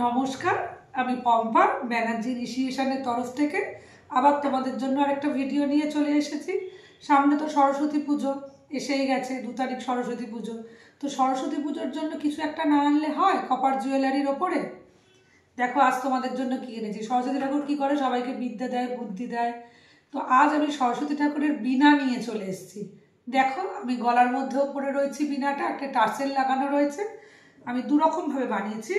নমস্কার, আমি পম্পা ব্যানার্জি ইনিশিয়েশনের তরফ থেকে আবার তোমাদের জন্য আরেকটা ভিডিও নিয়ে চলে এসেছি। সামনে তো সরস্বতী পুজো এসেই গেছে, 2 তারিখ সরস্বতী পুজো। তো সরস্বতী পুজোর জন্য কিছু একটা না আনলে হয় কপার জুয়েলারির ওপরে। দেখো আজ তোমাদের জন্য কি এনেছি। সরস্বতী ঠাকুর কী করে? সবাইকে বিদ্যা দেয়, বুদ্ধি দেয়। তো আজ আমি সরস্বতী ঠাকুরের বীণা নিয়ে চলে এসেছি। দেখো আমি গলার মধ্যেও পরে রয়েছি বীণাটা, একটা টার্সেল লাগানো রয়েছে। আমি দুরকমভাবে বানিয়েছি।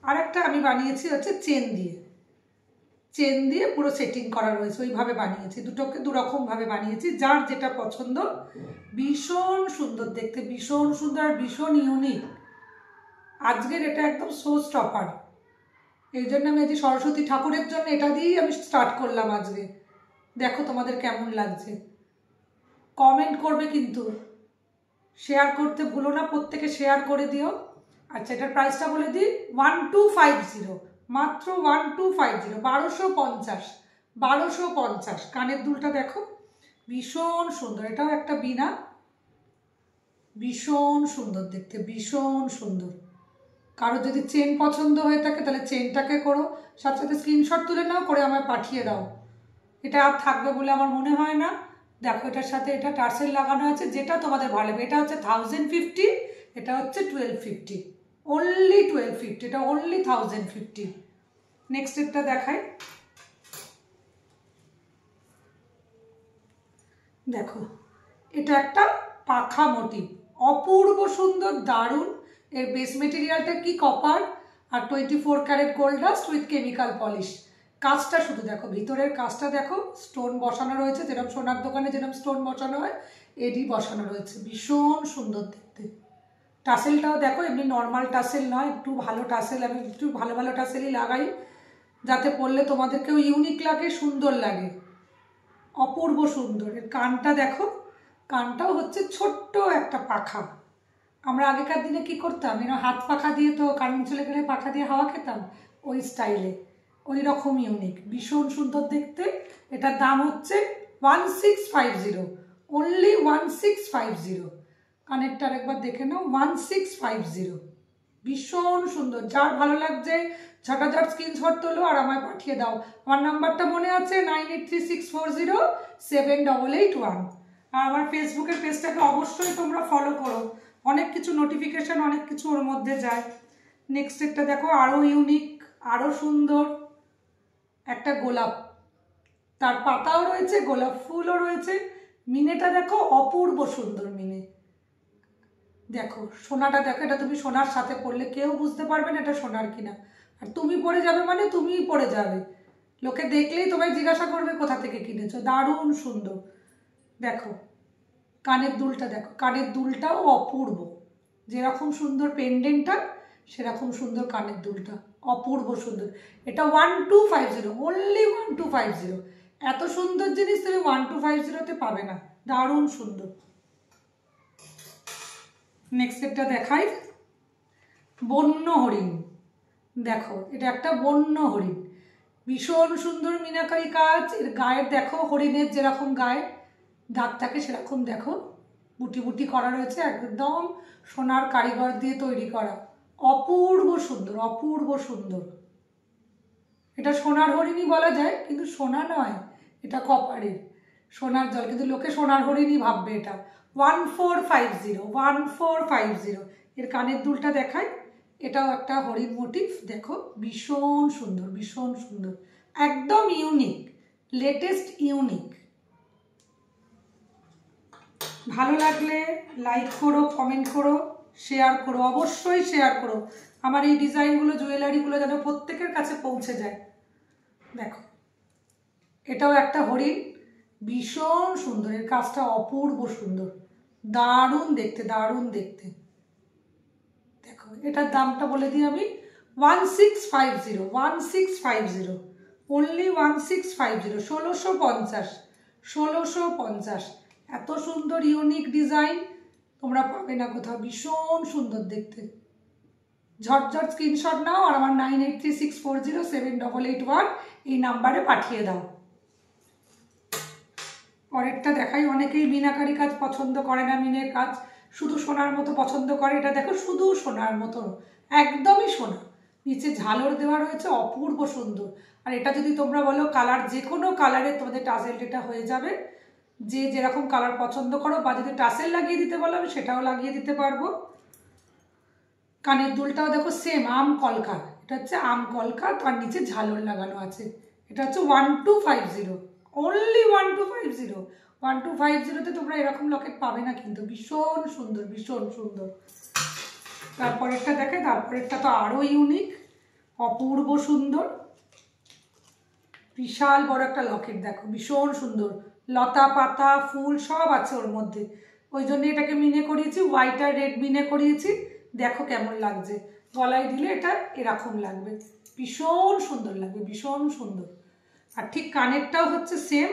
আরেকটা আমি বানিয়েছি হচ্ছে চেন দিয়ে পুরো সেটিং করা রয়েছে, ওইভাবে বানিয়েছি। দুটোকে দুরকমভাবে বানিয়েছি, যার যেটা পছন্দ। ভীষণ সুন্দর দেখতে, ভীষণ সুন্দর আর ভীষণ ইউনিক। আজকের এটা একদম শো স্টপার। এই জন্য আমি আজকে সরস্বতী ঠাকুরের জন্য এটা দিয়েই আমি স্টার্ট করলাম আজকে। দেখো তোমাদের কেমন লাগছে, কমেন্ট করবে কিন্তু, শেয়ার করতে ভুলো না, প্রত্যেকে শেয়ার করে দিও। আচ্ছা, এটার প্রাইসটা বলে দিই, 1250, মাত্র 1250, 1250। কানের দুলটা দেখো ভীষণ সুন্দর, এটাও একটা বীণা, ভীষণ সুন্দর দেখতে, ভীষণ সুন্দর। কারো যদি চেন পছন্দ হয়ে থাকে তাহলে চেনটাকে করো, সাথে সাথে স্ক্রিনশট তুলে নাও, করে আমায় পাঠিয়ে দাও। এটা আর থাকবে বলে আমার মনে হয় না। দেখো এটার সাথে এটা টার্সেল লাগানো আছে, যেটা তোমাদের ভালো লাগবে। এটা হচ্ছে 1050, এটা হচ্ছে 1250, অনলি 1250, এটা অনলি 1050। নেক্সট একটা দেখাই। দেখো এটা একটা পাখা মোটিভ, অপূর্ব সুন্দর, দারুণ। এর বেস মেটেরিয়ালটা কি? কপার আর 24 carat gold dust with chemical polish. কাজটা শুধু দেখো, ভিতরের কাজটা দেখো, স্টোন বসানো রয়েছে, যেরকম সোনার দোকানে যেরকম স্টোন বসানো হয় এডি বসানো রয়েছে, ভীষণ সুন্দর দেখতে। টাসেলটাও দেখো, এমনি নর্মাল টাসেল নয়, একটু ভালো টাসেল। আমি একটু ভালো ভালো টাসেলই লাগাই, যাতে পরলে তোমাদেরকেও ইউনিক লাগে, সুন্দর লাগে, অপূর্ব সুন্দর। এর কানটা দেখো, কানটাও হচ্ছে ছোট্ট একটা পাখা। আমরা আগেকার দিনে কি করতাম, হাত পাখা দিয়ে, তো কারেন্ট চলে গেলে পাখা দিয়ে হাওয়া খেতাম, ওই স্টাইলে, ওই রকম ইউনিক, ভীষণ সুন্দর দেখতে। এটার দাম হচ্ছে 1650, অনলি 1650। কানেরটা একবার দেখে নাও, 1650, ভীষণ সুন্দর। যার ভালো লাগছে ঝটাঝট স্ক্রিনশট তোলো আর আমায় পাঠিয়ে দাও। আমার নাম্বারটা মনে আছে, 9836407881। আর আমার ফেসবুকের পেজটাকে অবশ্যই তোমরা ফলো করো, অনেক কিছু নোটিফিকেশান, অনেক কিছু ওর মধ্যে যায়। নেক্সট একটা দেখো, আরও ইউনিক, আরও সুন্দর, একটা গোলাপ, তার পাতাও রয়েছে, গোলাপ ফুলও রয়েছে। মিনেটা দেখো, অপূর্ব সুন্দর মিনে। দেখো সোনাটা দেখো, এটা তুমি সোনার সাথে পরলে কেউ বুঝতে পারবে না এটা সোনার কিনা। আর তুমি পরে যাবে মানে তুমিই পরে যাবে, লোকে দেখলেই তোমায় জিজ্ঞাসা করবে কোথা থেকে কিনেছো। দারুণ সুন্দর। দেখো কানের দুলটা দেখো, কানের দুলটাও অপূর্ব, যেরকম সুন্দর পেন্ডেন্টটা সেরকম সুন্দর কানের দুলটা, অপূর্ব সুন্দর। এটা 1250, অনলি 1250। এত সুন্দর জিনিস তুমি 1250-তে পাবে না, দারুণ সুন্দর। নেক্সট একটা দেখাই, বন্য হরিণ। দেখো এটা একটা বন্য হরিণ, ভীষণ সুন্দর মিনাকারি কাজ। এর গায়ের দেখো, হরিণের যেরকম গায়ে দাগ থাকে সেরকম দেখো বুটি বুটি করা রয়েছে, একদম সোনার কারিগর দিয়ে তৈরি করা, অপূর্ব সুন্দর, অপূর্ব সুন্দর। এটা সোনার হরিণই বলা যায়, কিন্তু সোনা নয়, এটা কপারের, সোনার জল, কিন্তু লোকে সোনার হরিণই ভাববে। এটা 1450, 1450। এর কানের দুলটা দেখায়, এটাও একটা হরিণ মোটিভ। দেখো ভীষণ সুন্দর, ভীষণ সুন্দর, একদম ইউনিক, লেটেস্ট ইউনিক। ভালো লাগলে লাইক করো, কমেন্ট করো, শেয়ার করো, অবশ্যই শেয়ার করো। আমার এই ডিজাইনগুলো, জুয়েলারিগুলো যেন প্রত্যেকের কাছে পৌঁছে যায়। দেখো এটাও একটা হরিণ, ভীষণ সুন্দর, এর কাজটা অপূর্ব সুন্দর, দারুণ দেখতে, দারুণ দেখতে। দেখো এটার দামটা বলে দিই আমি, 1650, 1650, অনলি 1650, 1650, 1650। এত সুন্দর ইউনিক ডিজাইন তোমরা পাবে না কোথাও, ভীষণ সুন্দর দেখতে। ঝটঝট স্ক্রিনশট নাও আর আমার 9836407881 এই নাম্বারে পাঠিয়ে দাও। পরেরটা দেখাই। অনেকেই মিনাকারি কাজ পছন্দ করে না, মিনের কাজ শুধু সোনার মতো পছন্দ করে। এটা দেখো শুধু সোনার মতো, একদমই সোনা, নিচে ঝালর দেওয়া রয়েছে, অপূর্ব সুন্দর। আর এটা যদি তোমরা বলো কালার, যে কোনো কালারে তোমাদের টাসেল এটা হয়ে যাবে, যে যেরকম কালার পছন্দ করো, বা যদি টাসেল লাগিয়ে দিতে বলো আমি সেটাও লাগিয়ে দিতে পারবো। কানের দুলটাও দেখো সেম আম কলকা, এটা হচ্ছে আম কলকা, তার নিচে ঝালর লাগানো আছে। এটা হচ্ছে 1250, অনলি 1250। 1250-তে তোমরা এরকম লকেট পাবে না কিন্তু, ভীষণ সুন্দর, ভীষণ সুন্দর। তারপরেরটা দেখে, তারপরেরটা তো আরও ইউনিক, অপূর্ব সুন্দর, বিশাল বড় একটা লকেট দেখো, ভীষণ সুন্দর, লতা পাতা ফুল সব আছে ওর মধ্যে। ওই জন্য এটাকে মিনে করিয়েছি, হোয়াইট আর রেড মিনে করিয়েছি। দেখো কেমন লাগছে, গলায় দিলে এটা এরকম লাগবে, ভীষণ সুন্দর লাগবে, ভীষণ সুন্দর। আর ঠিক কানেরটাও হচ্ছে সেম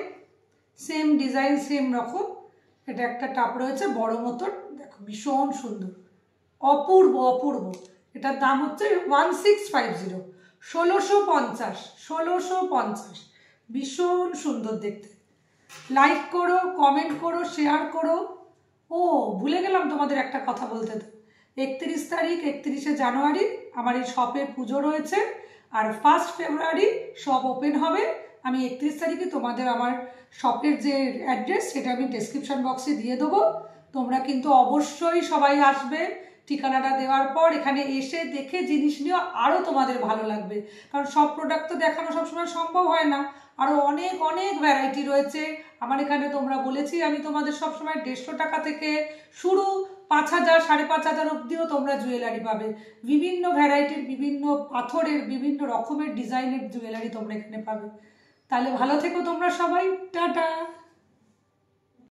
সেম ডিজাইন, সেম রকম। এটা একটা টাপ রয়েছে বড় মতন, দেখো ভীষণ সুন্দর, অপূর্ব অপূর্ব। এটার দাম হচ্ছে 1650, 1650, 1650। ভীষণ সুন্দর দেখতে। লাইক করো, কমেন্ট করো, শেয়ার করো। ও ভুলে গেলাম তোমাদের একটা কথা বলতে, তো 31 তারিখ, 31শে জানুয়ারি আমার এই শপের পুজো রয়েছে, আর 1 ফেব্রুয়ারি শপ ওপেন হবে। আমি 31 তারিখে তোমাদের আমার শপের যে অ্যাড্রেস সেটা আমি ডেসক্রিপশন বক্সে দিয়ে দেবো। তোমরা কিন্তু অবশ্যই সবাই আসবে। ঠিকানাটা দেওয়ার পর এখানে এসে দেখে জিনিস নিও, আরও তোমাদের ভালো লাগবে, কারণ সব প্রোডাক্ট তো দেখানো সবসময় সম্ভব হয় না। আরও অনেক অনেক ভ্যারাইটি রয়েছে আমার এখানে। তোমরা বলেছি আমি তোমাদের সবসময় 150 টাকা থেকে শুরু, 5000, 5500 অবধিও তোমরা জুয়েলারি পাবে। বিভিন্ন ভ্যারাইটির, বিভিন্ন পাথরের, বিভিন্ন রকমের ডিজাইনের জুয়েলারি তোমরা এখানে পাবে। তাহলে ভালো থেকো তোমরা সবাই, টাটা।